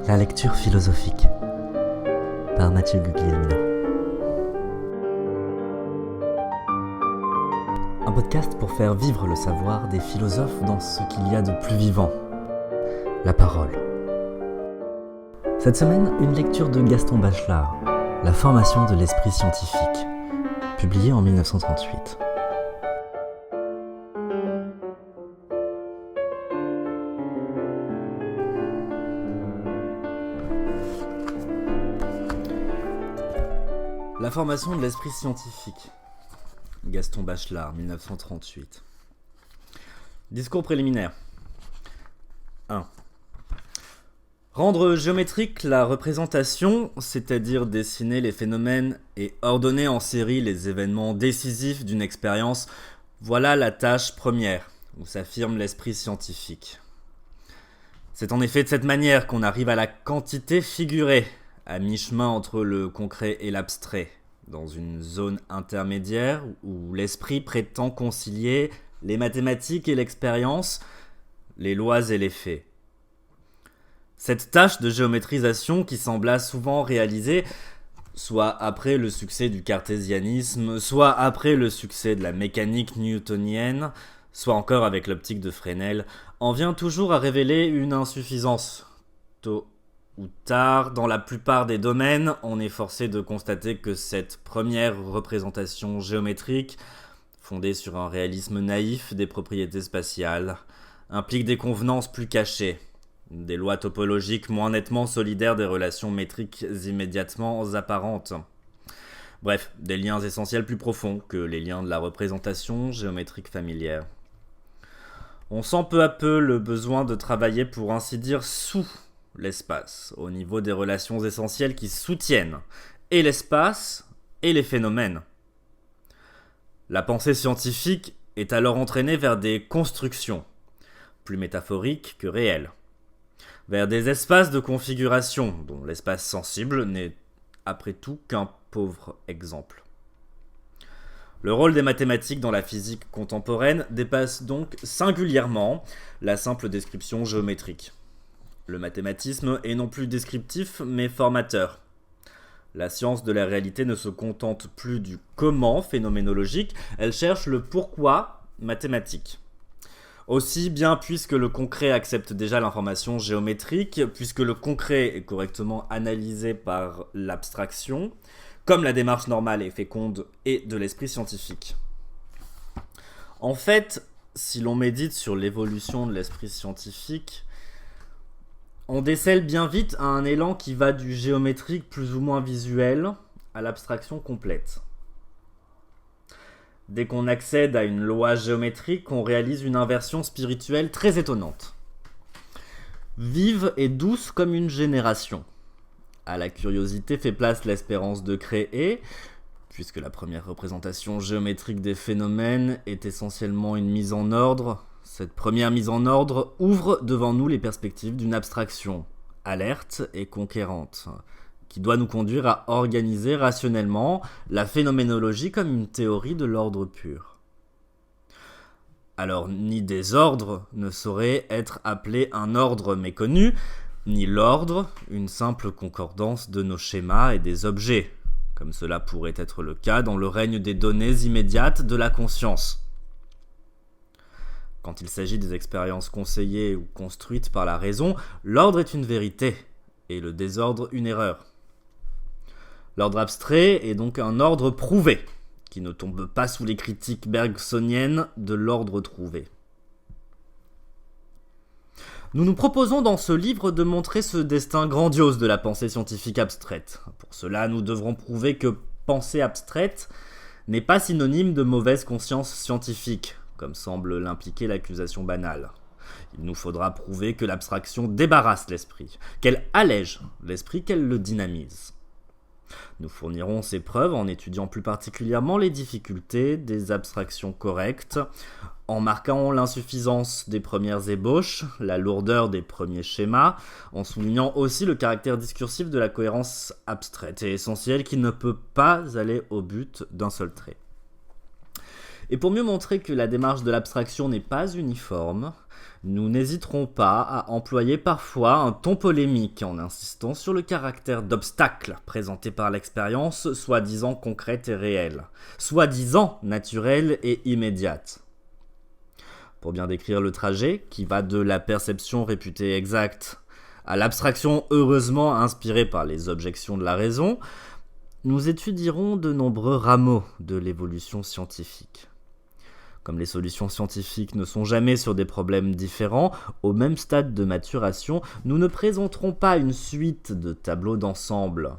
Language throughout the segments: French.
La lecture philosophique par Mathieu Guglielmino. Un podcast pour faire vivre le savoir des philosophes dans ce qu'il y a de plus vivant, la parole. Cette semaine, une lecture de Gaston Bachelard, La formation de l'esprit scientifique, publiée en 1938. La formation de l'esprit scientifique. Gaston Bachelard, 1938. Discours préliminaire. 1. Rendre géométrique la représentation, c'est-à-dire dessiner les phénomènes et ordonner en série les événements décisifs d'une expérience, voilà la tâche première, où s'affirme l'esprit scientifique. C'est en effet de cette manière qu'on arrive à la quantité figurée, à mi-chemin entre le concret et l'abstrait, dans une zone intermédiaire où l'esprit prétend concilier les mathématiques et l'expérience, les lois et les faits. Cette tâche de géométrisation qui sembla souvent réalisée, soit après le succès du cartésianisme, soit après le succès de la mécanique newtonienne, soit encore avec l'optique de Fresnel, en vient toujours à révéler une insuffisance. Tôt ou tard, dans la plupart des domaines, on est forcé de constater que cette première représentation géométrique, fondée sur un réalisme naïf des propriétés spatiales, implique des convenances plus cachées, des lois topologiques moins nettement solidaires des relations métriques immédiatement apparentes. Bref, des liens essentiels plus profonds que les liens de la représentation géométrique familière. On sent peu à peu le besoin de travailler pour ainsi dire sous l'espace, au niveau des relations essentielles qui soutiennent et l'espace et les phénomènes. La pensée scientifique est alors entraînée vers des constructions, plus métaphoriques que réelles, vers des espaces de configuration, dont l'espace sensible n'est après tout qu'un pauvre exemple. Le rôle des mathématiques dans la physique contemporaine dépasse donc singulièrement la simple description géométrique. Le mathématisme est non plus descriptif, mais formateur. La science de la réalité ne se contente plus du comment phénoménologique, elle cherche le pourquoi mathématique. Aussi bien puisque le concret accepte déjà l'information géométrique, puisque le concret est correctement analysé par l'abstraction, comme la démarche normale et féconde est de l'esprit scientifique. En fait, si l'on médite sur l'évolution de l'esprit scientifique, on décèle bien vite un élan qui va du géométrique plus ou moins visuel à l'abstraction complète. Dès qu'on accède à une loi géométrique, on réalise une inversion spirituelle très étonnante. Vive et douce comme une génération. À la curiosité fait place l'espérance de créer, puisque la première représentation géométrique des phénomènes est essentiellement une mise en ordre. Cette première mise en ordre ouvre devant nous les perspectives d'une abstraction, alerte et conquérante, qui doit nous conduire à organiser rationnellement la phénoménologie comme une théorie de l'ordre pur. Alors, ni désordre ne saurait être appelé un ordre méconnu, ni l'ordre une simple concordance de nos schémas et des objets, comme cela pourrait être le cas dans le règne des données immédiates de la conscience. Quand il s'agit des expériences conseillées ou construites par la raison, l'ordre est une vérité, et le désordre une erreur. L'ordre abstrait est donc un ordre prouvé, qui ne tombe pas sous les critiques bergsoniennes de l'ordre trouvé. Nous nous proposons dans ce livre de montrer ce destin grandiose de la pensée scientifique abstraite. Pour cela, nous devrons prouver que pensée abstraite n'est pas synonyme de mauvaise conscience scientifique, comme semble l'impliquer l'accusation banale. Il nous faudra prouver que l'abstraction débarrasse l'esprit, qu'elle allège l'esprit, qu'elle le dynamise. Nous fournirons ces preuves en étudiant plus particulièrement les difficultés des abstractions correctes, en marquant l'insuffisance des premières ébauches, la lourdeur des premiers schémas, en soulignant aussi le caractère discursif de la cohérence abstraite et essentielle qui ne peut pas aller au but d'un seul trait. Et pour mieux montrer que la démarche de l'abstraction n'est pas uniforme, nous n'hésiterons pas à employer parfois un ton polémique en insistant sur le caractère d'obstacle présenté par l'expérience, soi-disant concrète et réelle, soi-disant naturelle et immédiate. Pour bien décrire le trajet, qui va de la perception réputée exacte à l'abstraction heureusement inspirée par les objections de la raison, nous étudierons de nombreux rameaux de l'évolution scientifique. Comme les solutions scientifiques ne sont jamais sur des problèmes différents, au même stade de maturation, nous ne présenterons pas une suite de tableaux d'ensemble.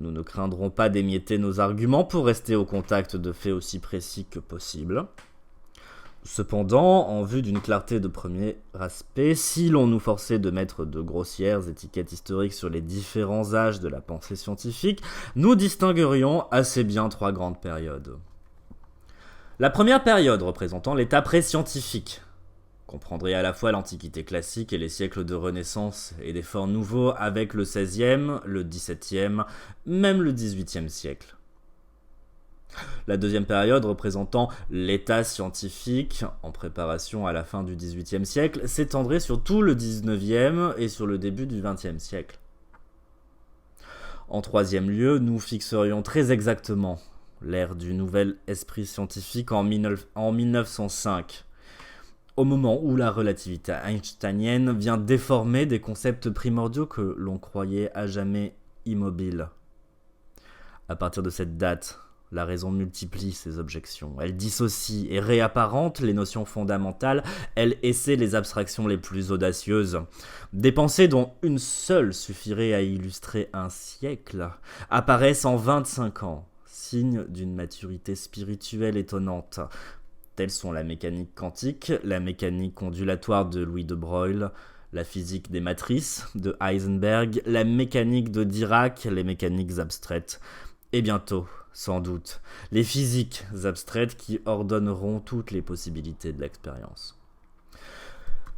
Nous ne craindrons pas d'émietter nos arguments pour rester au contact de faits aussi précis que possible. Cependant, en vue d'une clarté de premier aspect, si l'on nous forçait de mettre de grossières étiquettes historiques sur les différents âges de la pensée scientifique, nous distinguerions assez bien trois grandes périodes. La première période, représentant l'état pré-scientifique, comprendrait à la fois l'Antiquité classique et les siècles de Renaissance et d'efforts nouveaux avec le XVIe, le XVIIe, même le XVIIIe siècle. La deuxième période, représentant l'état scientifique, en préparation à la fin du XVIIIe siècle, s'étendrait sur tout le XIXe et sur le début du XXe siècle. En troisième lieu, nous fixerions très exactement l'ère du nouvel esprit scientifique en 1905, au moment où la relativité einsteinienne vient déformer des concepts primordiaux que l'on croyait à jamais immobiles. À partir de cette date, la raison multiplie ses objections. Elle dissocie et réapparente les notions fondamentales. Elle essaie les abstractions les plus audacieuses. Des pensées dont une seule suffirait à illustrer un siècle apparaissent en 25 ans, signe d'une maturité spirituelle étonnante. Telles sont la mécanique quantique, la mécanique ondulatoire de Louis de Broglie, la physique des matrices de Heisenberg, la mécanique de Dirac, les mécaniques abstraites, et bientôt, sans doute, les physiques abstraites qui ordonneront toutes les possibilités de l'expérience.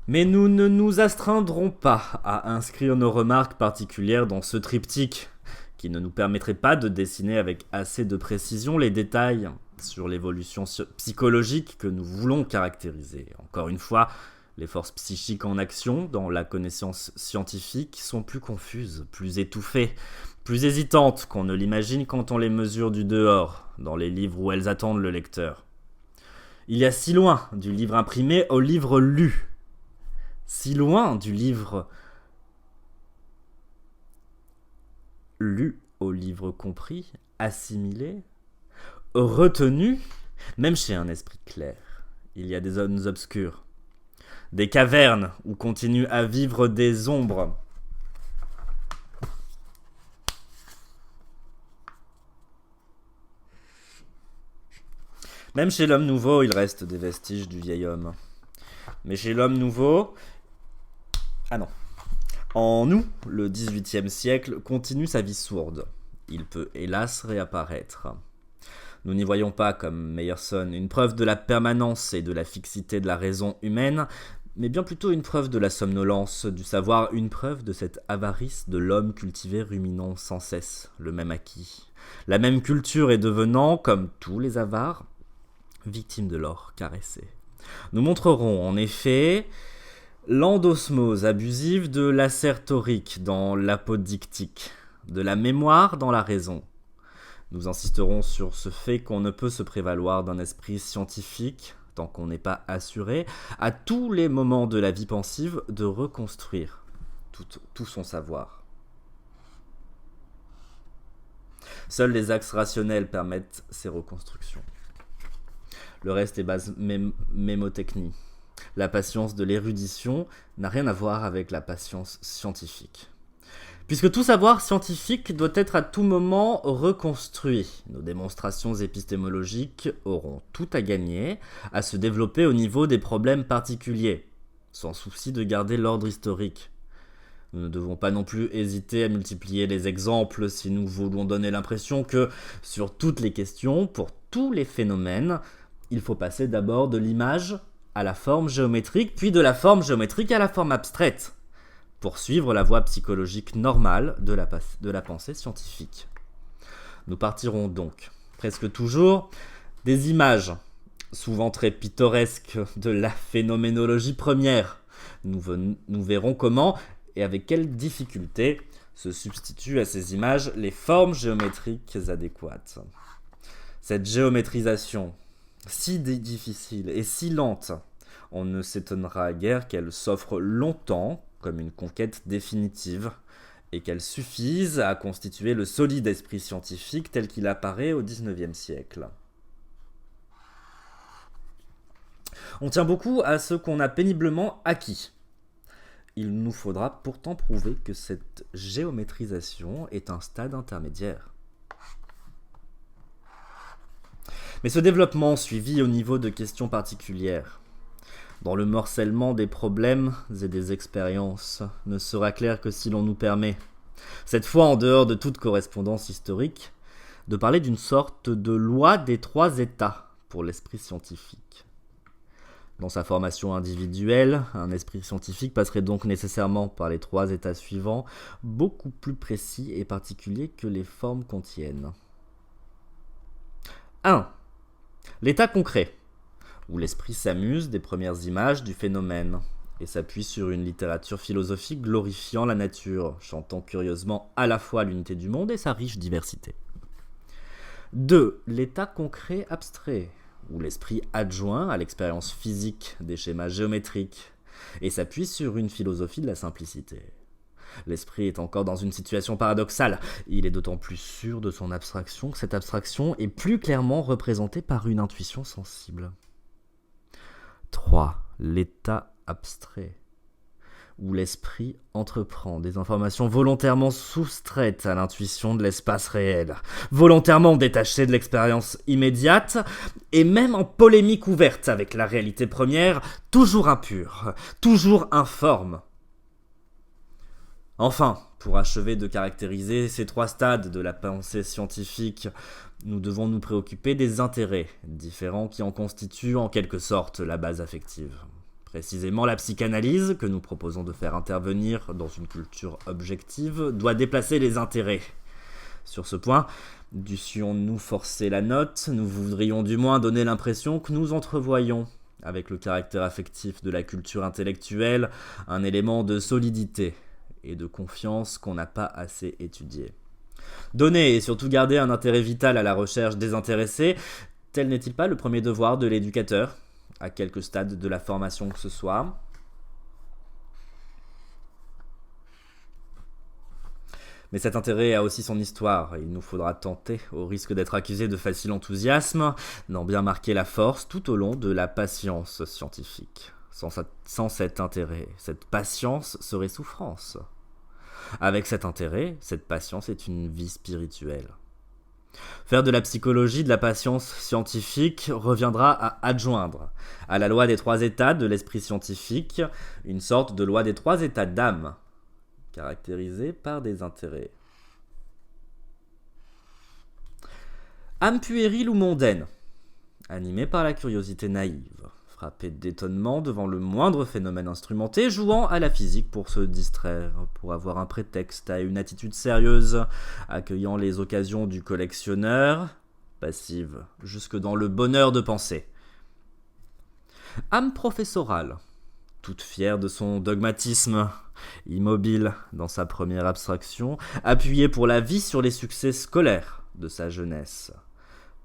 Mais nous ne nous astreindrons pas à inscrire nos remarques particulières dans ce triptyque, qui ne nous permettrait pas de dessiner avec assez de précision les détails sur l'évolution psychologique que nous voulons caractériser. Encore une fois, les forces psychiques en action dans la connaissance scientifique sont plus confuses, plus étouffées, plus hésitantes qu'on ne l'imagine quand on les mesure du dehors, dans les livres où elles attendent le lecteur. Il y a si loin du livre imprimé au livre lu, si loin du livre lu au livre compris, assimilé, retenu, même chez un esprit clair. Il y a des zones obscures, des cavernes où continuent à vivre des ombres. Même chez l'homme nouveau, il reste des vestiges du vieil homme. Mais chez l'homme nouveau... Ah non. En nous, le XVIIIe siècle continue sa vie sourde. Il peut hélas réapparaître. Nous n'y voyons pas, comme Meyerson, une preuve de la permanence et de la fixité de la raison humaine, mais bien plutôt une preuve de la somnolence du savoir, une preuve de cette avarice de l'homme cultivé ruminant sans cesse le même acquis. La même culture est devenant, comme tous les avares, victime de l'or caressé. Nous montrerons en effet l'endosmose abusive de l'assertorique dans l'apodictique, de la mémoire dans la raison. Nous insisterons sur ce fait qu'on ne peut se prévaloir d'un esprit scientifique, tant qu'on n'est pas assuré, à tous les moments de la vie pensive, de reconstruire tout son savoir. Seuls les axes rationnels permettent ces reconstructions. Le reste est base mémotechnie. La patience de l'érudition n'a rien à voir avec la patience scientifique. Puisque tout savoir scientifique doit être à tout moment reconstruit, nos démonstrations épistémologiques auront tout à gagner à se développer au niveau des problèmes particuliers, sans souci de garder l'ordre historique. Nous ne devons pas non plus hésiter à multiplier les exemples si nous voulons donner l'impression que, sur toutes les questions, pour tous les phénomènes, il faut passer d'abord de l'image à la forme géométrique, puis de la forme géométrique à la forme abstraite, pour suivre la voie psychologique normale de la pensée scientifique. Nous partirons donc, presque toujours, Des images, souvent très pittoresques, de la phénoménologie première. Nous verrons comment et avec quelles difficultés se substituent à ces images les formes géométriques adéquates. Cette géométrisation, si difficile et si lente, on ne s'étonnera guère qu'elle s'offre longtemps comme une conquête définitive et qu'elle suffise à constituer le solide esprit scientifique tel qu'il apparaît au XIXe siècle. On tient beaucoup à ce qu'on a péniblement acquis. Il nous faudra pourtant prouver que cette géométrisation est un stade intermédiaire. Mais ce développement suivi au niveau de questions particulières, dans le morcellement des problèmes et des expériences, ne sera clair que si l'on nous permet, cette fois en dehors de toute correspondance historique, de parler d'une sorte de loi des 3 états pour l'esprit scientifique. Dans sa formation individuelle, un esprit scientifique passerait donc nécessairement par les 3 états suivants, beaucoup plus précis et particuliers que les formes contiennent. 1. L'état concret, où l'esprit s'amuse des premières images du phénomène et s'appuie sur une littérature philosophique glorifiant la nature, chantant curieusement à la fois l'unité du monde et sa riche diversité. 2. L'état concret abstrait, où l'esprit adjoint à l'expérience physique des schémas géométriques et s'appuie sur une philosophie de la simplicité. L'esprit est encore dans une situation paradoxale. Il est d'autant plus sûr de son abstraction que cette abstraction est plus clairement représentée par une intuition sensible. 3. L'état abstrait, où l'esprit entreprend des informations volontairement soustraites à l'intuition de l'espace réel, volontairement détachées de l'expérience immédiate, et même en polémique ouverte avec la réalité première, toujours impure, toujours informe. Enfin, pour achever de caractériser ces 3 stades de la pensée scientifique, nous devons nous préoccuper des intérêts différents qui en constituent en quelque sorte la base affective. Précisément, la psychanalyse, que nous proposons de faire intervenir dans une culture objective, doit déplacer les intérêts. Sur ce point, dussions-nous forcer la note, nous voudrions du moins donner l'impression que nous entrevoyons, avec le caractère affectif de la culture intellectuelle, un élément de solidité et de confiance qu'on n'a pas assez étudié. Donner et surtout garder un intérêt vital à la recherche désintéressée, tel n'est-il pas le premier devoir de l'éducateur, à quelque stade de la formation que ce soit ? Mais cet intérêt a aussi son histoire, et il nous faudra tenter, au risque d'être accusé de facile enthousiasme, d'en bien marquer la force tout au long de la patience scientifique. Sans cet intérêt, cette patience serait souffrance. Avec cet intérêt, cette patience est une vie spirituelle. Faire de la psychologie de la patience scientifique reviendra à adjoindre à la loi des 3 états de l'esprit scientifique une sorte de loi des 3 états d'âme, caractérisée par des intérêts. Âme puérile ou mondaine, animée par la curiosité naïve, frappée d'étonnement devant le moindre phénomène instrumenté, jouant à la physique pour se distraire, pour avoir un prétexte à une attitude sérieuse, accueillant les occasions du collectionneur, passive, jusque dans le bonheur de penser. Âme professorale, toute fière de son dogmatisme, immobile dans sa première abstraction, appuyée pour la vie sur les succès scolaires de sa jeunesse.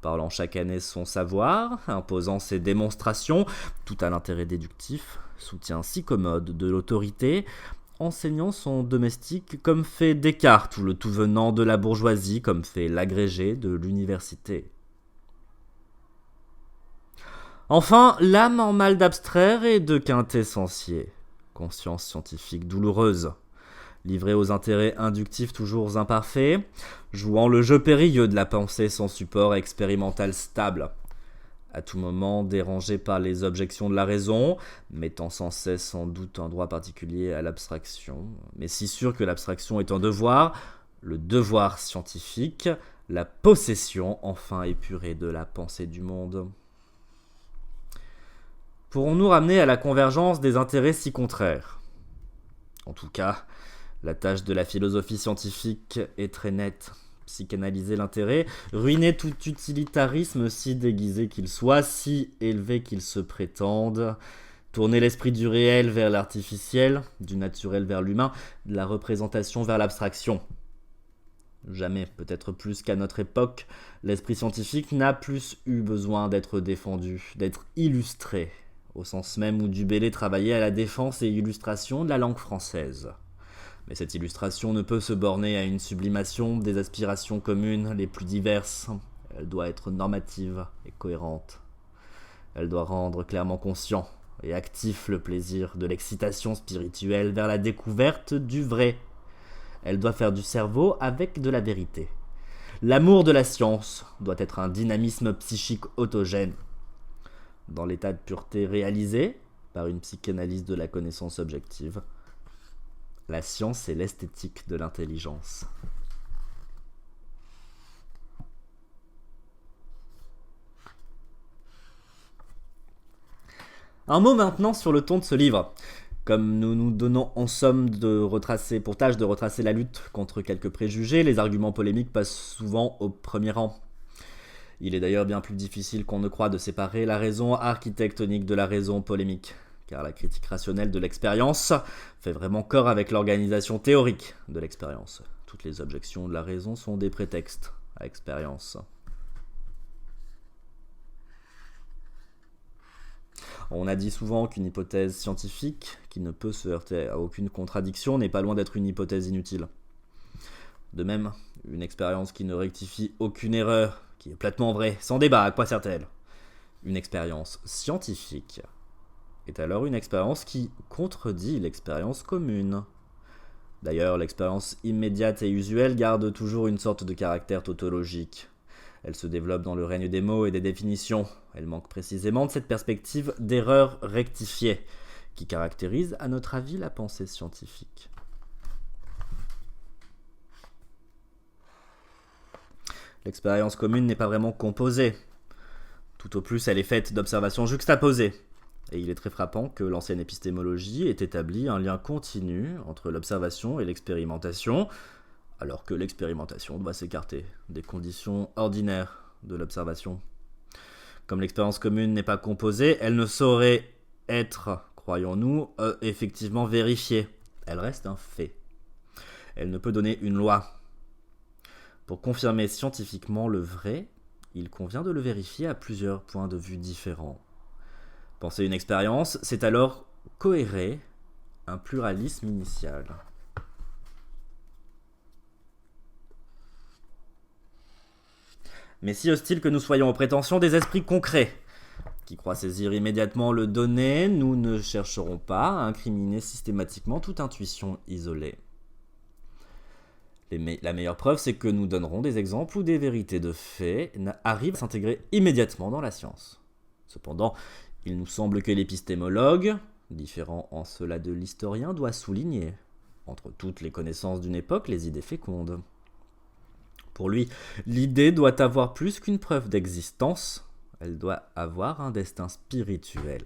Parlant chaque année son savoir, imposant ses démonstrations, tout à l'intérêt déductif, soutien si commode de l'autorité, enseignant son domestique comme fait Descartes ou le tout venant de la bourgeoisie comme fait l'agrégé de l'université. Enfin, l'âme en mal d'abstraire et de quintessencier, conscience scientifique douloureuse, livrée aux intérêts inductifs toujours imparfaits, jouant le jeu périlleux de la pensée sans support expérimental stable, à tout moment dérangée par les objections de la raison, mettant sans cesse en doute un droit particulier à l'abstraction, mais si sûr que l'abstraction est un devoir, le devoir scientifique, la possession enfin épurée de la pensée du monde. Pourrons-nous ramener à la convergence des intérêts si contraires ? En tout cas, la tâche de la philosophie scientifique est très nette. psychanalyser l'intérêt, ruiner tout utilitarisme si déguisé qu'il soit, si élevé qu'il se prétende, tourner l'esprit du réel vers l'artificiel, du naturel vers l'humain, de la représentation vers l'abstraction. Jamais, peut-être plus qu'à notre époque, l'esprit scientifique n'a plus eu besoin d'être défendu, d'être illustré, au sens même où Dubélé travaillait à la défense et illustration de la langue française. Mais cette illustration ne peut se borner à une sublimation des aspirations communes les plus diverses. Elle doit être normative et cohérente. Elle doit rendre clairement conscient et actif le plaisir de l'excitation spirituelle vers la découverte du vrai. Elle doit faire du cerveau avec de la vérité. L'amour de la science doit être un dynamisme psychique autogène. Dans l'état de pureté réalisé par une psychanalyse de la connaissance objective, la science est l'esthétique de l'intelligence. Un mot maintenant sur le ton de ce livre. Comme nous nous donnons en somme pour tâche de retracer la lutte contre quelques préjugés, les arguments polémiques passent souvent au premier rang. Il est d'ailleurs bien plus difficile qu'on ne croit de séparer la raison architectonique de la raison polémique, car la critique rationnelle de l'expérience fait vraiment corps avec l'organisation théorique de l'expérience. Toutes les objections de la raison sont des prétextes à l'expérience. On a dit souvent qu'une hypothèse scientifique, qui ne peut se heurter à aucune contradiction, n'est pas loin d'être une hypothèse inutile. De même, une expérience qui ne rectifie aucune erreur, qui est platement vraie, sans débat, à quoi sert-elle ? Une expérience scientifique est alors une expérience qui contredit l'expérience commune. D'ailleurs, l'expérience immédiate et usuelle garde toujours une sorte de caractère tautologique. Elle se développe dans le règne des mots et des définitions. Elle manque précisément de cette perspective d'erreur rectifiée, qui caractérise, à notre avis, la pensée scientifique. L'expérience commune n'est pas vraiment composée. Tout au plus, elle est faite d'observations juxtaposées. Et il est très frappant que l'ancienne épistémologie ait établi un lien continu entre l'observation et l'expérimentation, alors que l'expérimentation doit s'écarter des conditions ordinaires de l'observation. Comme l'expérience commune n'est pas composée, elle ne saurait être, croyons-nous, effectivement vérifiée. Elle reste un fait. Elle ne peut donner une loi. Pour confirmer scientifiquement le vrai, il convient de le vérifier à plusieurs points de vue différents. Penser une expérience, c'est alors cohérer un pluralisme initial. Mais si hostile que nous soyons aux prétentions des esprits concrets, qui croient saisir immédiatement le donné, nous ne chercherons pas à incriminer systématiquement toute intuition isolée. La meilleure preuve, c'est que nous donnerons des exemples où des vérités de fait arrivent à s'intégrer immédiatement dans la science. Cependant, il nous semble que l'épistémologue, différent en cela de l'historien, doit souligner, entre toutes les connaissances d'une époque, les idées fécondes. Pour lui, l'idée doit avoir plus qu'une preuve d'existence, elle doit avoir un destin spirituel.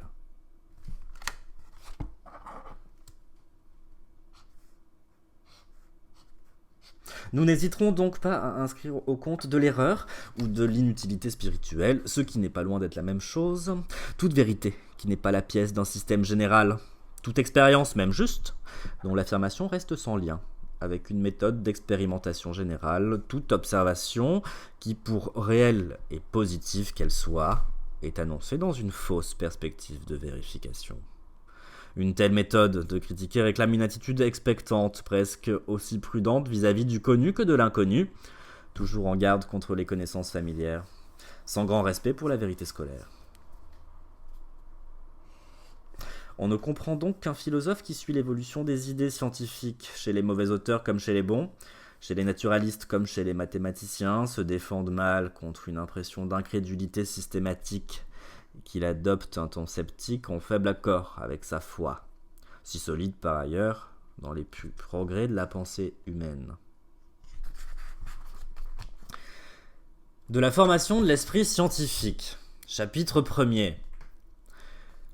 Nous n'hésiterons donc pas à inscrire au compte de l'erreur ou de l'inutilité spirituelle, ce qui n'est pas loin d'être la même chose, toute vérité qui n'est pas la pièce d'un système général, toute expérience même juste, dont l'affirmation reste sans lien avec une méthode d'expérimentation générale, toute observation qui, pour réelle et positive qu'elle soit, est annoncée dans une fausse perspective de vérification. Une telle méthode de critiquer réclame une attitude expectante, presque aussi prudente vis-à-vis du connu que de l'inconnu, toujours en garde contre les connaissances familières, sans grand respect pour la vérité scolaire. On ne comprend donc qu'un philosophe qui suit l'évolution des idées scientifiques, chez les mauvais auteurs comme chez les bons, chez les naturalistes comme chez les mathématiciens, se défende mal contre une impression d'incrédulité systématique, qu'il adopte un ton sceptique en faible accord avec sa foi, si solide par ailleurs dans les progrès de la pensée humaine. De la formation de l'esprit scientifique, chapitre 1er.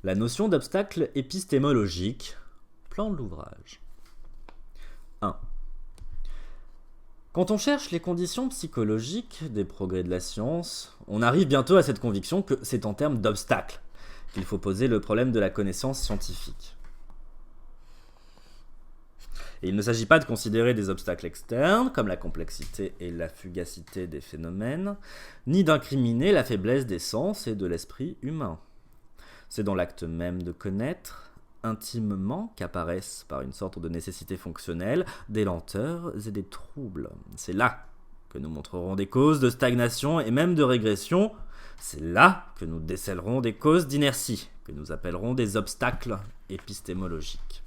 La notion d'obstacle épistémologique, plan de l'ouvrage. 1. Quand on cherche les conditions psychologiques des progrès de la science, on arrive bientôt à cette conviction que c'est en termes d'obstacles qu'il faut poser le problème de la connaissance scientifique. Et il ne s'agit pas de considérer des obstacles externes, comme la complexité et la fugacité des phénomènes, ni d'incriminer la faiblesse des sens et de l'esprit humain. C'est dans l'acte même de connaître, intimement, qu'apparaissent, par une sorte de nécessité fonctionnelle, des lenteurs et des troubles. C'est là que nous montrerons des causes de stagnation et même de régression. C'est là que nous décèlerons des causes d'inertie, que nous appellerons des obstacles épistémologiques.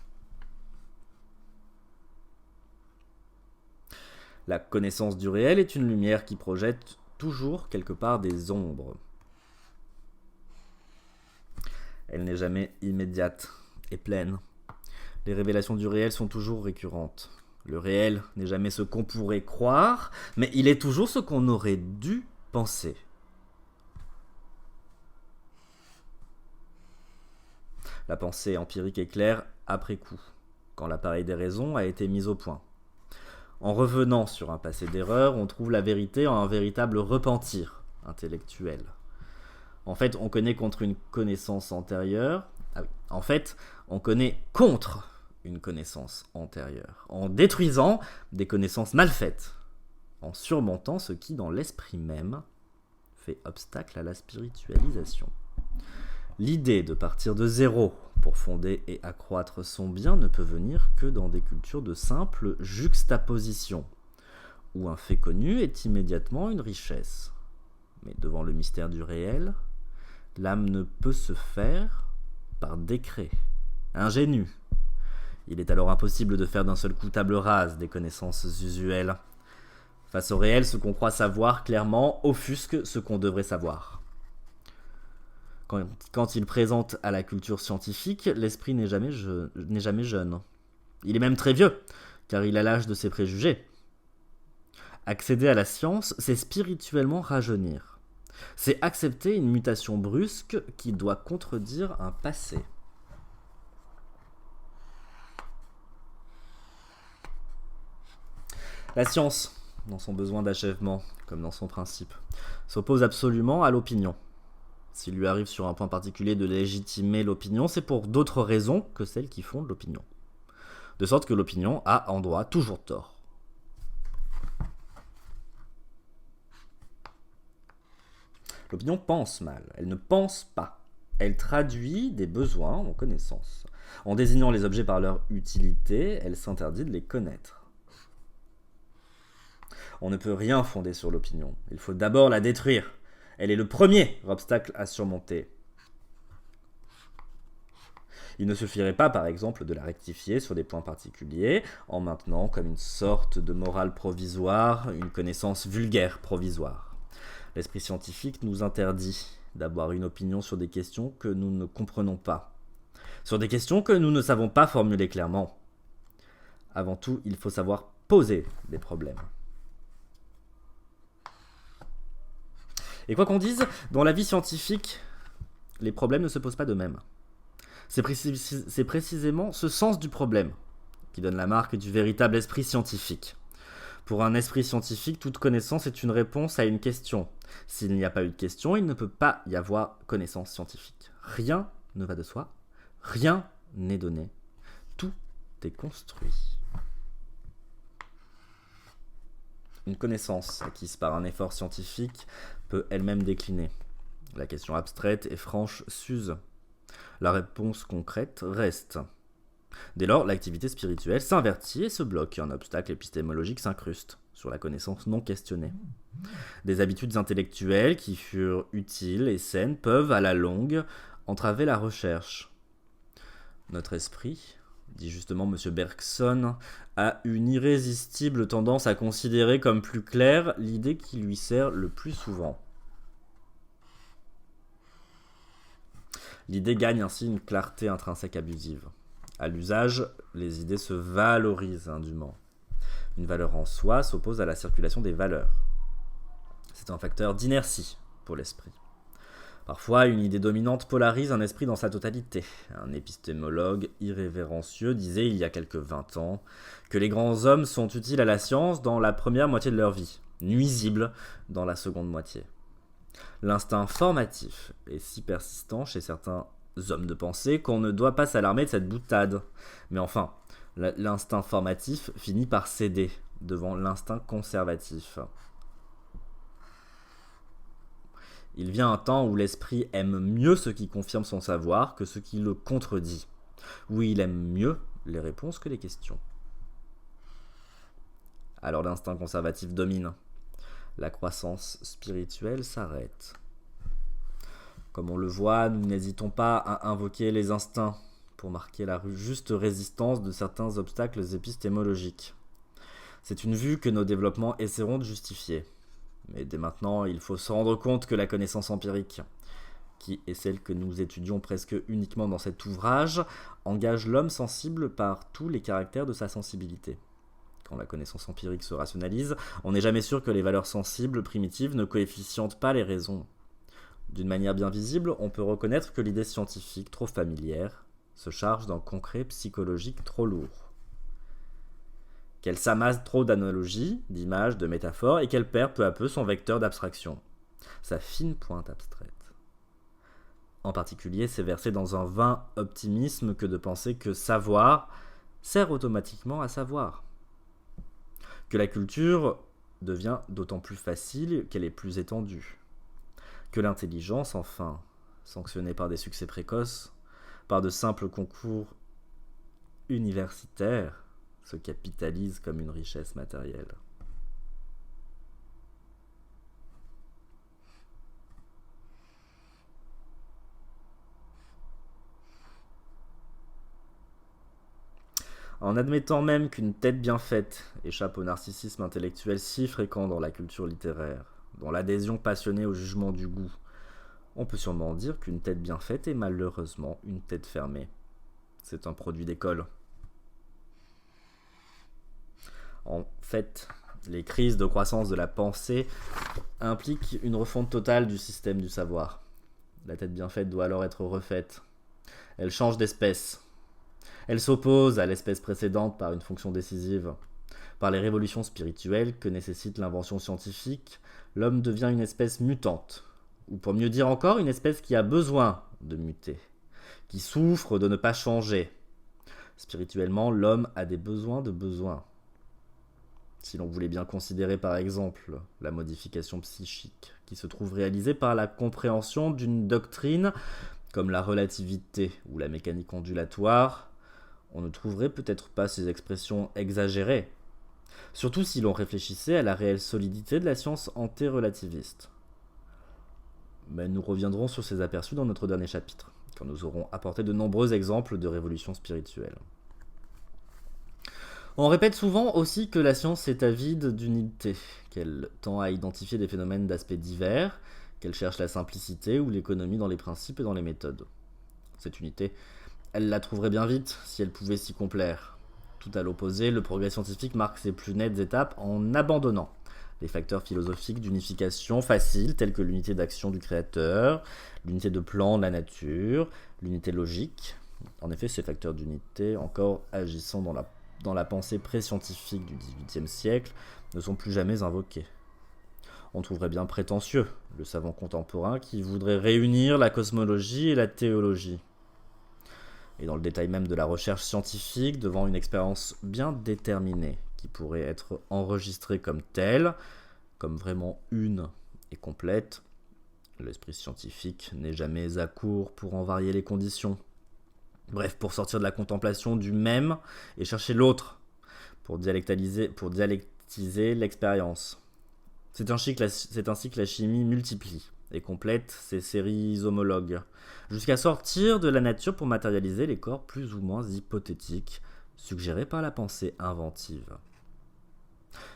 La connaissance du réel est une lumière qui projette toujours quelque part des ombres. Elle n'est jamais immédiate et pleine. Les révélations du réel sont toujours récurrentes. Le réel n'est jamais ce qu'on pourrait croire, mais il est toujours ce qu'on aurait dû penser. La pensée empirique est claire après coup, quand l'appareil des raisons a été mis au point. En revenant sur un passé d'erreur, on trouve la vérité en un véritable repentir intellectuel. En fait, on connaît contre une connaissance antérieure. On connaît contre une connaissance antérieure, en détruisant des connaissances mal faites, en surmontant ce qui, dans l'esprit même, fait obstacle à la spiritualisation. L'idée de partir de zéro pour fonder et accroître son bien ne peut venir que dans des cultures de simple juxtaposition, où un fait connu est immédiatement une richesse. Mais devant le mystère du réel, l'âme ne peut se faire par décret, ingénu. Il est alors impossible de faire d'un seul coup table rase des connaissances usuelles. Face au réel, ce qu'on croit savoir clairement offusque ce qu'on devrait savoir. Quand il présente à la culture scientifique, l'esprit n'est jamais jeune. Il est même très vieux, car il a l'âge de ses préjugés. Accéder à la science, c'est spirituellement rajeunir. C'est accepter une mutation brusque qui doit contredire un passé. La science, dans son besoin d'achèvement, comme dans son principe, s'oppose absolument à l'opinion. S'il lui arrive sur un point particulier de légitimer l'opinion, c'est pour d'autres raisons que celles qui fondent l'opinion. De sorte que l'opinion a en droit toujours tort. L'opinion pense mal, elle ne pense pas. Elle traduit des besoins en connaissance. En désignant les objets par leur utilité, elle s'interdit de les connaître. On ne peut rien fonder sur l'opinion. Il faut d'abord la détruire. Elle est le premier obstacle à surmonter. Il ne suffirait pas, par exemple, de la rectifier sur des points particuliers, en maintenant comme une sorte de morale provisoire, une connaissance vulgaire provisoire. L'esprit scientifique nous interdit d'avoir une opinion sur des questions que nous ne comprenons pas, sur des questions que nous ne savons pas formuler clairement. Avant tout, il faut savoir poser des problèmes. Et quoi qu'on dise, dans la vie scientifique, les problèmes ne se posent pas d'eux-mêmes. C'est précisément ce sens du problème qui donne la marque du véritable esprit scientifique. Pour un esprit scientifique, toute connaissance est une réponse à une question. S'il n'y a pas eu de question, il ne peut pas y avoir connaissance scientifique. Rien ne va de soi, rien n'est donné, tout est construit. Une connaissance acquise par un effort scientifique peut elle-même décliner. La question abstraite et franche s'use. La réponse concrète reste. Dès lors, l'activité spirituelle s'invertit et se bloque. Un obstacle épistémologique s'incruste sur la connaissance non questionnée. Des habitudes intellectuelles qui furent utiles et saines peuvent, à la longue, entraver la recherche. Notre esprit, dit justement M. Bergson, a une irrésistible tendance à considérer comme plus claire l'idée qui lui sert le plus souvent. L'idée gagne ainsi une clarté intrinsèque abusive. À l'usage, les idées se valorisent indûment. Une valeur en soi s'oppose à la circulation des valeurs. C'est un facteur d'inertie pour l'esprit. Parfois, une idée dominante polarise un esprit dans sa totalité. Un épistémologue irrévérencieux disait il y a quelques 20 ans que les grands hommes sont utiles à la science dans la première moitié de leur vie, nuisibles dans la seconde moitié. L'instinct formatif est si persistant chez certains hommes de pensée qu'on ne doit pas s'alarmer de cette boutade. Mais enfin, l'instinct formatif finit par céder devant l'instinct conservatif. Il vient un temps où l'esprit aime mieux ce qui confirme son savoir que ce qui le contredit, où il aime mieux les réponses que les questions. Alors l'instinct conservatif domine. La croissance spirituelle s'arrête. Comme on le voit, nous n'hésitons pas à invoquer les instincts pour marquer la juste résistance de certains obstacles épistémologiques. C'est une vue que nos développements essaieront de justifier. Mais dès maintenant, il faut se rendre compte que la connaissance empirique, qui est celle que nous étudions presque uniquement dans cet ouvrage, engage l'homme sensible par tous les caractères de sa sensibilité. Quand la connaissance empirique se rationalise, on n'est jamais sûr que les valeurs sensibles primitives ne coefficientent pas les raisons. D'une manière bien visible, on peut reconnaître que l'idée scientifique trop familière se charge d'un concret psychologique trop lourd. Qu'elle s'amasse trop d'analogies, d'images, de métaphores, et qu'elle perd peu à peu son vecteur d'abstraction, sa fine pointe abstraite. En particulier, c'est versé dans un vain optimisme que de penser que savoir sert automatiquement à savoir. Que la culture devient d'autant plus facile qu'elle est plus étendue. Que l'intelligence, enfin, sanctionnée par des succès précoces, par de simples concours universitaires, se capitalise comme une richesse matérielle. En admettant même qu'une tête bien faite échappe au narcissisme intellectuel si fréquent dans la culture littéraire, dans l'adhésion passionnée au jugement du goût, on peut sûrement dire qu'une tête bien faite est malheureusement une tête fermée. C'est un produit d'école. En fait, les crises de croissance de la pensée impliquent une refonte totale du système du savoir. La tête bien faite doit alors être refaite. Elle change d'espèce. Elle s'oppose à l'espèce précédente par une fonction décisive. Par les révolutions spirituelles que nécessite l'invention scientifique, l'homme devient une espèce mutante. Ou pour mieux dire encore, une espèce qui a besoin de muter, qui souffre de ne pas changer. Spirituellement, l'homme a des besoins de besoins. Si l'on voulait bien considérer par exemple la modification psychique qui se trouve réalisée par la compréhension d'une doctrine comme la relativité ou la mécanique ondulatoire, on ne trouverait peut-être pas ces expressions exagérées, surtout si l'on réfléchissait à la réelle solidité de la science anté-relativiste. Mais nous reviendrons sur ces aperçus dans notre dernier chapitre, quand nous aurons apporté de nombreux exemples de révolutions spirituelles. On répète souvent aussi que la science est avide d'unité, qu'elle tend à identifier des phénomènes d'aspects divers, qu'elle cherche la simplicité ou l'économie dans les principes et dans les méthodes. Cette unité, elle la trouverait bien vite si elle pouvait s'y complaire. Tout à l'opposé, le progrès scientifique marque ses plus nettes étapes en abandonnant les facteurs philosophiques d'unification facile tels que l'unité d'action du créateur, l'unité de plan de la nature, l'unité logique. En effet, ces facteurs d'unité, encore agissant dans la pensée pré-scientifique du XVIIIe siècle, ne sont plus jamais invoqués. On trouverait bien prétentieux le savant contemporain qui voudrait réunir la cosmologie et la théologie. Et dans le détail même de la recherche scientifique, devant une expérience bien déterminée, qui pourrait être enregistrée comme telle, comme vraiment une et complète, l'esprit scientifique n'est jamais à court pour en varier les conditions. Bref, pour sortir de la contemplation du même et chercher l'autre, pour dialectiser l'expérience. C'est ainsi que la chimie multiplie et complète ses séries homologues, jusqu'à sortir de la nature pour matérialiser les corps plus ou moins hypothétiques, suggérés par la pensée inventive.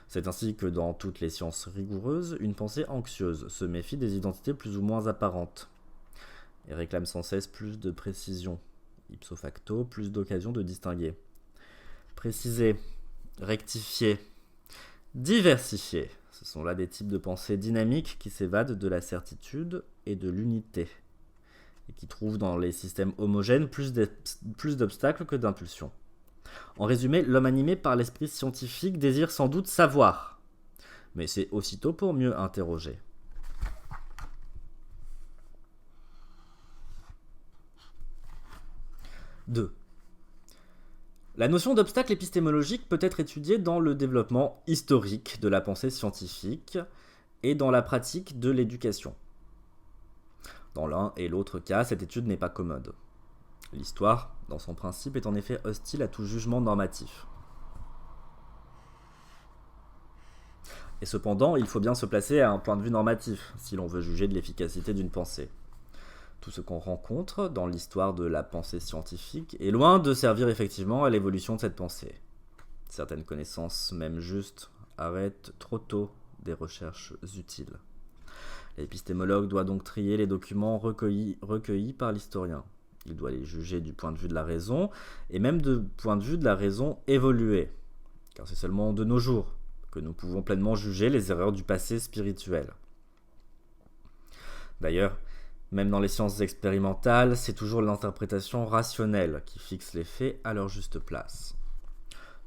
C'est ainsi que dans toutes les sciences rigoureuses, une pensée anxieuse se méfie des identités plus ou moins apparentes, et réclame sans cesse plus de précision, ipso facto, plus d'occasions de distinguer. Préciser, rectifier, diversifier, ce sont là des types de pensée dynamiques qui s'évadent de la certitude et de l'unité, et qui trouve dans les systèmes homogènes plus d'obstacles que d'impulsions. En résumé, l'homme animé par l'esprit scientifique désire sans doute savoir, mais c'est aussitôt pour mieux interroger. Deux. La notion d'obstacle épistémologique peut être étudiée dans le développement historique de la pensée scientifique et dans la pratique de l'éducation. Dans l'un et l'autre cas, cette étude n'est pas commode. L'histoire, dans son principe, est en effet hostile à tout jugement normatif. Et cependant, il faut bien se placer à un point de vue normatif, si l'on veut juger de l'efficacité d'une pensée. Tout ce qu'on rencontre dans l'histoire de la pensée scientifique est loin de servir effectivement à l'évolution de cette pensée. Certaines connaissances, même justes, arrêtent trop tôt des recherches utiles. L'épistémologue doit donc trier les documents recueillis par l'historien. Il doit les juger du point de vue de la raison, et même du point de vue de la raison évoluée. Car c'est seulement de nos jours que nous pouvons pleinement juger les erreurs du passé spirituel. D'ailleurs, même dans les sciences expérimentales, c'est toujours l'interprétation rationnelle qui fixe les faits à leur juste place.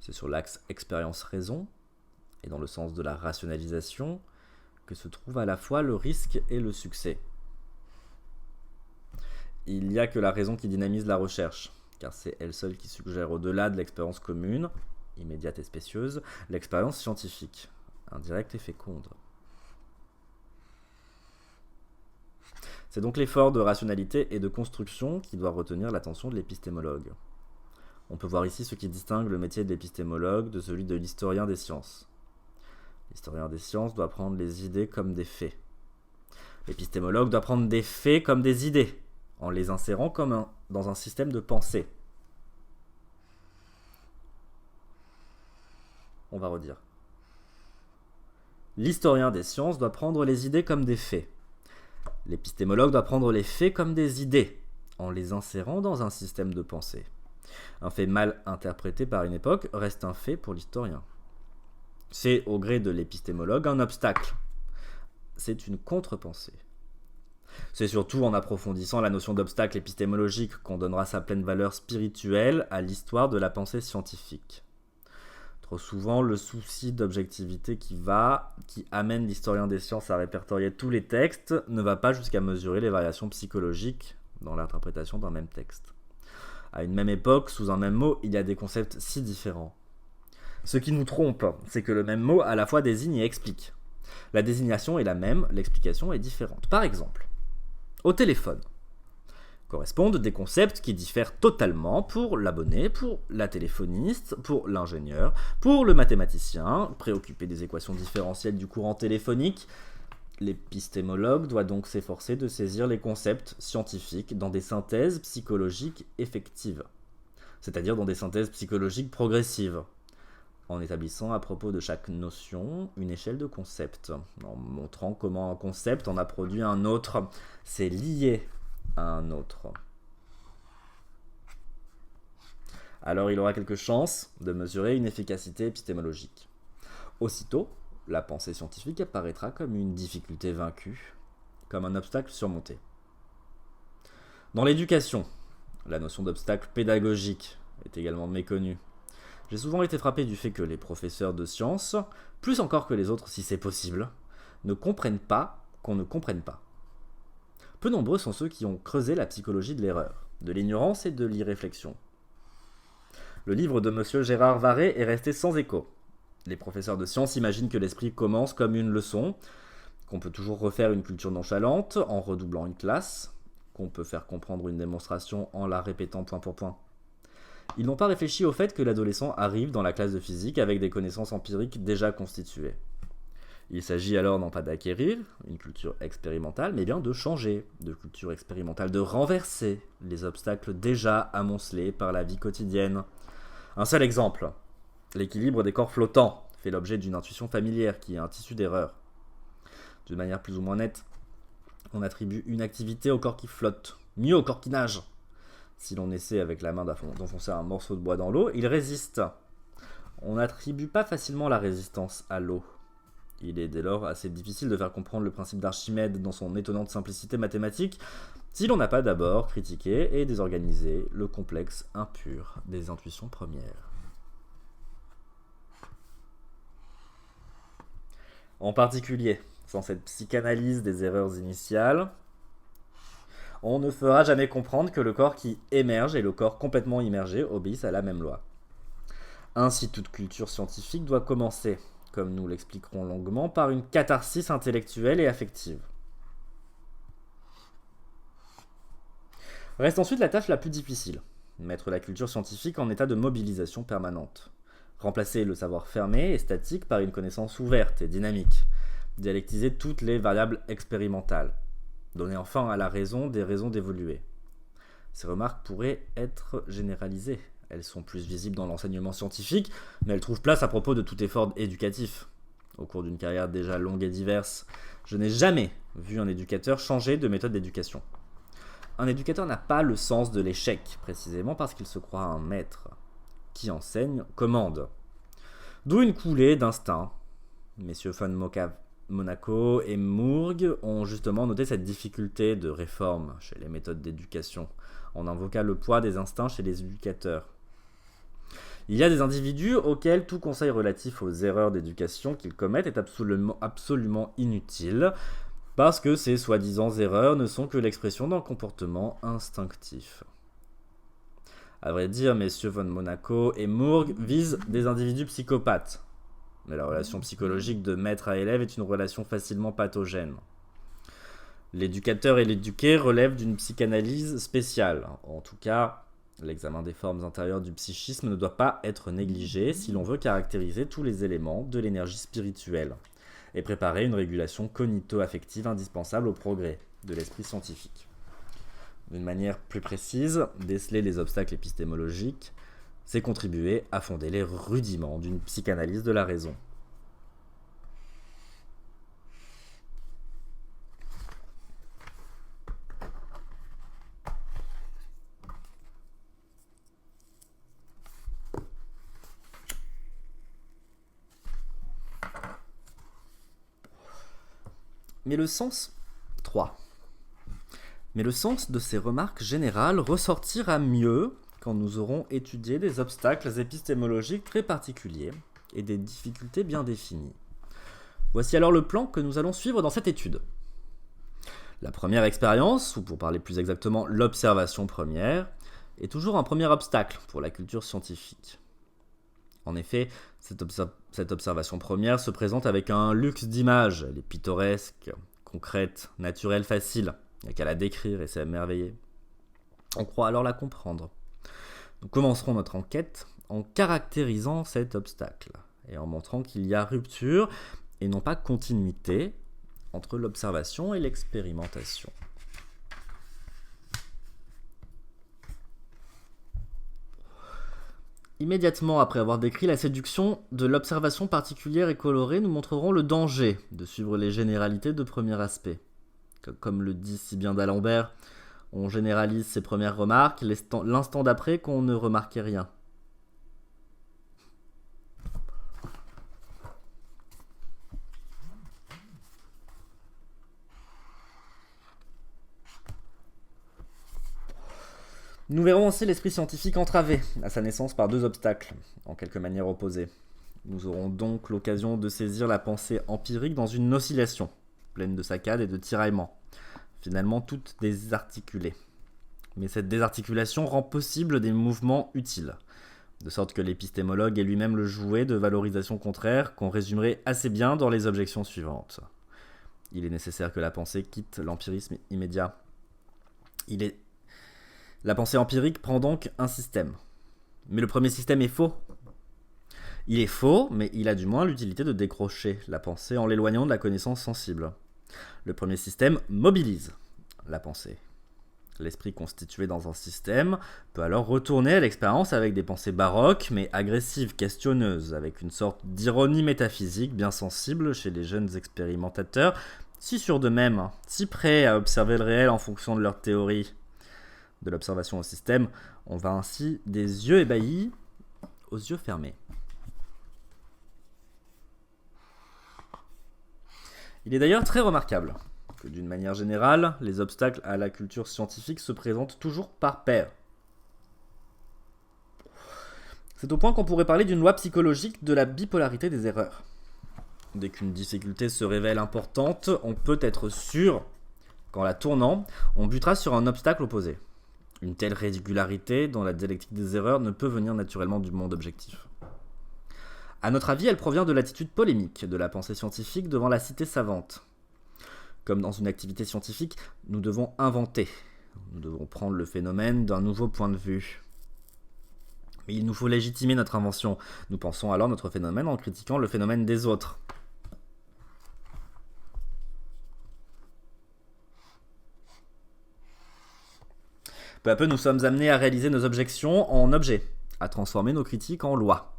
C'est sur l'axe expérience-raison, et dans le sens de la rationalisation, que se trouve à la fois le risque et le succès. Il n'y a que la raison qui dynamise la recherche, car c'est elle seule qui suggère au-delà de l'expérience commune, immédiate et spécieuse, l'expérience scientifique, indirecte et féconde. C'est donc l'effort de rationalité et de construction qui doit retenir l'attention de l'épistémologue. On peut voir ici ce qui distingue le métier de l'épistémologue de celui de l'historien des sciences. L'historien des sciences doit prendre les idées comme des faits. L'épistémologue doit prendre des faits comme des idées, en les insérant dans un système de pensée. On va redire. L'historien des sciences doit prendre les idées comme des faits. L'épistémologue doit prendre les faits comme des idées, en les insérant dans un système de pensée. Un fait mal interprété par une époque reste un fait pour l'historien. C'est, au gré de l'épistémologue, un obstacle. C'est une contre-pensée. C'est surtout en approfondissant la notion d'obstacle épistémologique qu'on donnera sa pleine valeur spirituelle à l'histoire de la pensée scientifique. Trop souvent, le souci d'objectivité qui amène l'historien des sciences à répertorier tous les textes ne va pas jusqu'à mesurer les variations psychologiques dans l'interprétation d'un même texte. À une même époque, sous un même mot, il y a des concepts si différents. Ce qui nous trompe, c'est que le même mot à la fois désigne et explique. La désignation est la même, l'explication est différente. Par exemple, au téléphone correspondent des concepts qui diffèrent totalement pour l'abonné, pour la téléphoniste, pour l'ingénieur, pour le mathématicien, préoccupé des équations différentielles du courant téléphonique. L'épistémologue doit donc s'efforcer de saisir les concepts scientifiques dans des synthèses psychologiques effectives, c'est-à-dire dans des synthèses psychologiques progressives, en établissant à propos de chaque notion une échelle de concepts, en montrant comment un concept en a produit un autre. C'est lié à un autre. Alors il aura quelques chances de mesurer une efficacité épistémologique. Aussitôt, la pensée scientifique apparaîtra comme une difficulté vaincue, comme un obstacle surmonté. Dans l'éducation, la notion d'obstacle pédagogique est également méconnue. J'ai souvent été frappé du fait que les professeurs de sciences, plus encore que les autres si c'est possible, ne comprennent pas qu'on ne comprenne pas. Peu nombreux sont ceux qui ont creusé la psychologie de l'erreur, de l'ignorance et de l'irréflexion. Le livre de M. Gérard Varret est resté sans écho. Les professeurs de sciences imaginent que l'esprit commence comme une leçon, qu'on peut toujours refaire une culture nonchalante en redoublant une classe, qu'on peut faire comprendre une démonstration en la répétant point pour point. Ils n'ont pas réfléchi au fait que l'adolescent arrive dans la classe de physique avec des connaissances empiriques déjà constituées. Il s'agit alors non pas d'acquérir une culture expérimentale, mais bien de changer de culture expérimentale, de renverser les obstacles déjà amoncelés par la vie quotidienne. Un seul exemple, l'équilibre des corps flottants fait l'objet d'une intuition familière qui est un tissu d'erreurs. D'une manière plus ou moins nette, on attribue une activité au corps qui flotte, mieux au corps qui nage. Si l'on essaie avec la main d'enfoncer un morceau de bois dans l'eau, il résiste. On n'attribue pas facilement la résistance à l'eau. Il est dès lors assez difficile de faire comprendre le principe d'Archimède dans son étonnante simplicité mathématique si l'on n'a pas d'abord critiqué et désorganisé le complexe impur des intuitions premières. En particulier, sans cette psychanalyse des erreurs initiales, on ne fera jamais comprendre que le corps qui émerge et le corps complètement immergé obéissent à la même loi. Ainsi, toute culture scientifique doit commencer, comme nous l'expliquerons longuement, par une catharsis intellectuelle et affective. Reste ensuite la tâche la plus difficile, mettre la culture scientifique en état de mobilisation permanente. Remplacer le savoir fermé et statique par une connaissance ouverte et dynamique. Dialectiser toutes les variables expérimentales. Donner enfin à la raison des raisons d'évoluer. Ces remarques pourraient être généralisées. Elles sont plus visibles dans l'enseignement scientifique, mais elles trouvent place à propos de tout effort éducatif. Au cours d'une carrière déjà longue et diverse, je n'ai jamais vu un éducateur changer de méthode d'éducation. Un éducateur n'a pas le sens de l'échec, précisément parce qu'il se croit un maître. Qui enseigne, commande. D'où une coulée d'instinct. Messieurs von Monaco et Mourgue ont justement noté cette difficulté de réforme chez les méthodes d'éducation, en invoquant le poids des instincts chez les éducateurs. Il y a des individus auxquels tout conseil relatif aux erreurs d'éducation qu'ils commettent est absolument inutile, parce que ces soi-disant erreurs ne sont que l'expression d'un comportement instinctif. À vrai dire, messieurs von Monaco et Mourgue visent des individus psychopathes. Mais la relation psychologique de maître à élève est une relation facilement pathogène. L'éducateur et l'éduqué relèvent d'une psychanalyse spéciale. En tout cas, l'examen des formes intérieures du psychisme ne doit pas être négligé si l'on veut caractériser tous les éléments de l'énergie spirituelle et préparer une régulation cognito-affective indispensable au progrès de l'esprit scientifique. D'une manière plus précise, déceler les obstacles épistémologiques, c'est contribuer à fonder les rudiments d'une psychanalyse de la raison. Mais le sens 3. Mais le sens de ces remarques générales ressortira mieux quand nous aurons étudié des obstacles épistémologiques très particuliers et des difficultés bien définies. Voici alors le plan que nous allons suivre dans cette étude. La première expérience, ou pour parler plus exactement l'observation première, est toujours un premier obstacle pour la culture scientifique. En effet, cette observation première se présente avec un luxe d'images, elle est pittoresque, concrète, naturelle, facile, il n'y a qu'à la décrire et s'émerveiller. On croit alors la comprendre. Nous commencerons notre enquête en caractérisant cet obstacle et en montrant qu'il y a rupture et non pas continuité entre l'observation et l'expérimentation. Immédiatement après avoir décrit la séduction de l'observation particulière et colorée, nous montrerons le danger de suivre les généralités de premier aspect. Comme le dit si bien d'Alembert, on généralise ses premières remarques l'instant d'après qu'on ne remarquait rien. Nous verrons aussi l'esprit scientifique entravé à sa naissance par deux obstacles, en quelque manière opposés. Nous aurons donc l'occasion de saisir la pensée empirique dans une oscillation, pleine de saccades et de tiraillements, finalement toutes désarticulées. Mais cette désarticulation rend possible des mouvements utiles, de sorte que l'épistémologue est lui-même le jouet de valorisation contraire qu'on résumerait assez bien dans les objections suivantes. Il est nécessaire que la pensée quitte l'empirisme immédiat. La pensée empirique prend donc un système. Mais le premier système est faux. Il est faux, mais il a du moins l'utilité de décrocher la pensée en l'éloignant de la connaissance sensible. Le premier système mobilise la pensée. L'esprit constitué dans un système peut alors retourner à l'expérience avec des pensées baroques, mais agressives, questionneuses, avec une sorte d'ironie métaphysique bien sensible chez les jeunes expérimentateurs, si sûrs d'eux-mêmes, si prêts à observer le réel en fonction de leur théorie. De l'observation au système, on va ainsi des yeux ébahis aux yeux fermés. Il est d'ailleurs très remarquable que d'une manière générale, les obstacles à la culture scientifique se présentent toujours par paires. C'est au point qu'on pourrait parler d'une loi psychologique de la bipolarité des erreurs. Dès qu'une difficulté se révèle importante, on peut être sûr qu'en la tournant, on butera sur un obstacle opposé. Une telle régularité dans la dialectique des erreurs ne peut venir naturellement du monde objectif. À notre avis, elle provient de l'attitude polémique de la pensée scientifique devant la cité savante. Comme dans une activité scientifique, nous devons inventer. Nous devons prendre le phénomène d'un nouveau point de vue. Mais il nous faut légitimer notre invention. Nous pensons alors notre phénomène en critiquant le phénomène des autres. Peu à peu, nous sommes amenés à réaliser nos objections en objets, à transformer nos critiques en lois.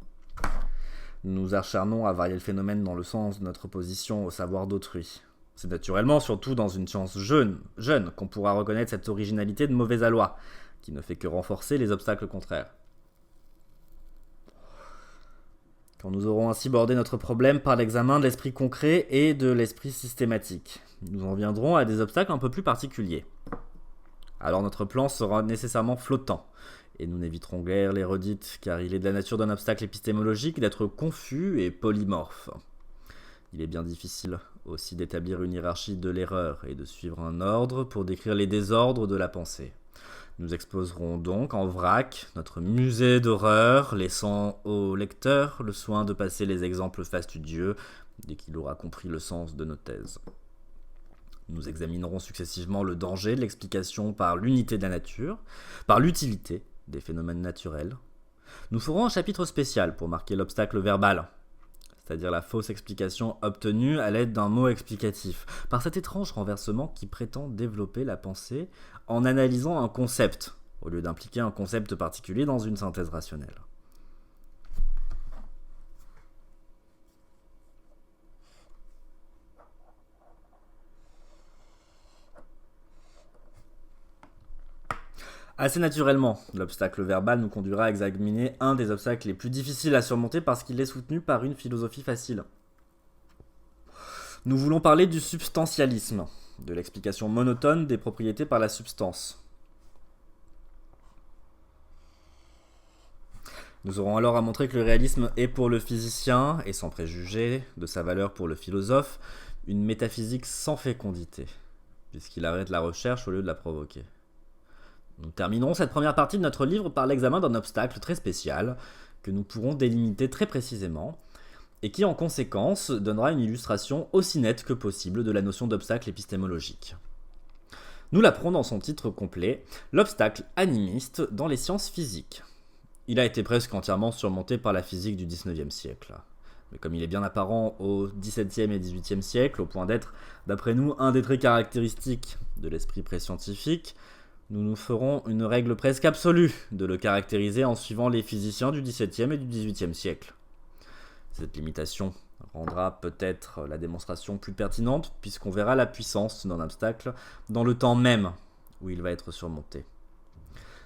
Nous nous acharnons à varier le phénomène dans le sens de notre opposition au savoir d'autrui. C'est naturellement, surtout dans une science jeune qu'on pourra reconnaître cette originalité de mauvais aloi, qui ne fait que renforcer les obstacles contraires. Quand nous aurons ainsi bordé notre problème par l'examen de l'esprit concret et de l'esprit systématique, nous en viendrons à des obstacles un peu plus particuliers. Alors notre plan sera nécessairement flottant, et nous n'éviterons guère les redites, car il est de la nature d'un obstacle épistémologique d'être confus et polymorphe. Il est bien difficile aussi d'établir une hiérarchie de l'erreur et de suivre un ordre pour décrire les désordres de la pensée. Nous exposerons donc en vrac notre musée d'horreur, laissant au lecteur le soin de passer les exemples fastidieux dès qu'il aura compris le sens de nos thèses. Nous examinerons successivement le danger de l'explication par l'unité de la nature, par l'utilité des phénomènes naturels. Nous ferons un chapitre spécial pour marquer l'obstacle verbal, c'est-à-dire la fausse explication obtenue à l'aide d'un mot explicatif, par cet étrange renversement qui prétend développer la pensée en analysant un concept, au lieu d'impliquer un concept particulier dans une synthèse rationnelle. Assez naturellement, l'obstacle verbal nous conduira à examiner un des obstacles les plus difficiles à surmonter parce qu'il est soutenu par une philosophie facile. Nous voulons parler du substantialisme, de l'explication monotone des propriétés par la substance. Nous aurons alors à montrer que le réalisme est pour le physicien, et sans préjuger de sa valeur pour le philosophe, une métaphysique sans fécondité, puisqu'il arrête la recherche au lieu de la provoquer. Nous terminerons cette première partie de notre livre par l'examen d'un obstacle très spécial, que nous pourrons délimiter très précisément, et qui en conséquence donnera une illustration aussi nette que possible de la notion d'obstacle épistémologique. Nous l'apprenons dans son titre complet, l'obstacle animiste dans les sciences physiques. Il a été presque entièrement surmonté par la physique du XIXe siècle. Mais comme il est bien apparent au XVIIe et XVIIIe siècle, au point d'être, d'après nous, un des traits caractéristiques de l'esprit pré-scientifique, nous nous ferons une règle presque absolue de le caractériser en suivant les physiciens du XVIIe et du XVIIIe siècle. Cette limitation rendra peut-être la démonstration plus pertinente, puisqu'on verra la puissance d'un obstacle dans le temps même où il va être surmonté.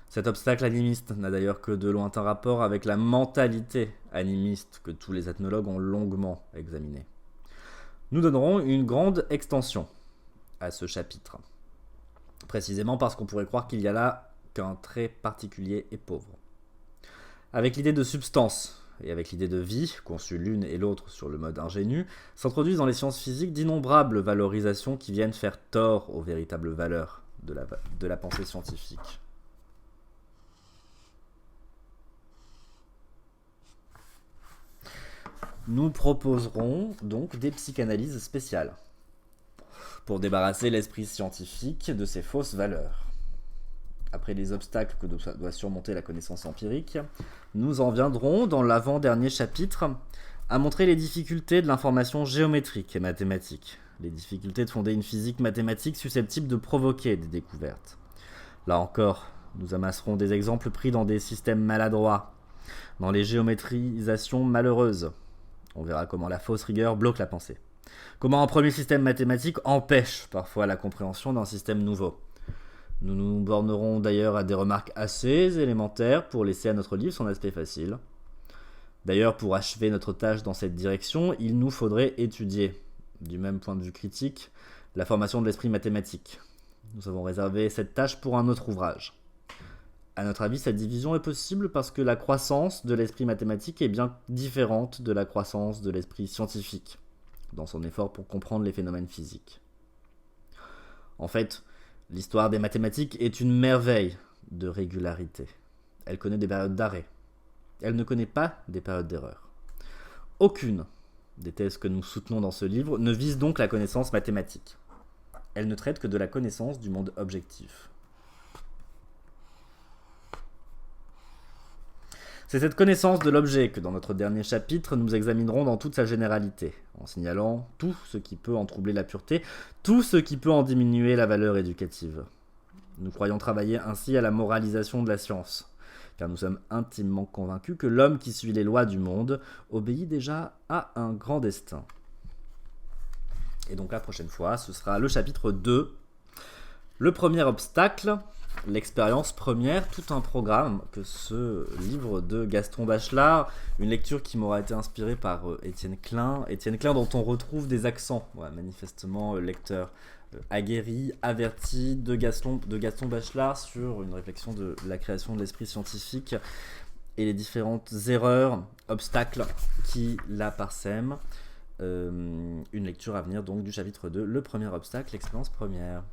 Cet obstacle animiste n'a d'ailleurs que de lointains rapports avec la mentalité animiste que tous les ethnologues ont longuement examinée. Nous donnerons une grande extension à ce chapitre, précisément parce qu'on pourrait croire qu'il y a là qu'un trait particulier et pauvre. Avec l'idée de substance et avec l'idée de vie, conçues l'une et l'autre sur le mode ingénu, s'introduisent dans les sciences physiques d'innombrables valorisations qui viennent faire tort aux véritables valeurs de la pensée scientifique. Nous proposerons donc des psychanalyses spéciales pour débarrasser l'esprit scientifique de ses fausses valeurs. Après les obstacles que doit surmonter la connaissance empirique, nous en viendrons, dans l'avant-dernier chapitre, à montrer les difficultés de l'information géométrique et mathématique, les difficultés de fonder une physique mathématique susceptible de provoquer des découvertes. Là encore, nous amasserons des exemples pris dans des systèmes maladroits, dans les géométrisations malheureuses. On verra comment la fausse rigueur bloque la pensée. Comment un premier système mathématique empêche parfois la compréhension d'un système nouveau. Nous nous bornerons d'ailleurs à des remarques assez élémentaires pour laisser à notre livre son aspect facile. D'ailleurs, pour achever notre tâche dans cette direction, il nous faudrait étudier, du même point de vue critique, la formation de l'esprit mathématique. Nous avons réservé cette tâche pour un autre ouvrage. À notre avis, cette division est possible parce que la croissance de l'esprit mathématique est bien différente de la croissance de l'esprit scientifique, dans son effort pour comprendre les phénomènes physiques. En fait, l'histoire des mathématiques est une merveille de régularité. Elle connaît des périodes d'arrêt. Elle ne connaît pas des périodes d'erreur. Aucune des thèses que nous soutenons dans ce livre ne vise donc la connaissance mathématique. Elle ne traite que de la connaissance du monde objectif. C'est cette connaissance de l'objet que dans notre dernier chapitre, nous examinerons dans toute sa généralité, en signalant tout ce qui peut en troubler la pureté, tout ce qui peut en diminuer la valeur éducative. Nous croyons travailler ainsi à la moralisation de la science, car nous sommes intimement convaincus que l'homme qui suit les lois du monde obéit déjà à un grand destin. Et donc la prochaine fois, ce sera le chapitre 2, le premier obstacle, l'expérience première, tout un programme que ce livre de Gaston Bachelard, une lecture qui m'aura été inspirée par Étienne Klein, dont on retrouve des accents, manifestement lecteur aguerri, averti de Gaston Bachelard sur une réflexion de la création de l'esprit scientifique et les différentes erreurs, obstacles qui la parsèment. Une lecture à venir donc du chapitre 2, le premier obstacle, l'expérience première.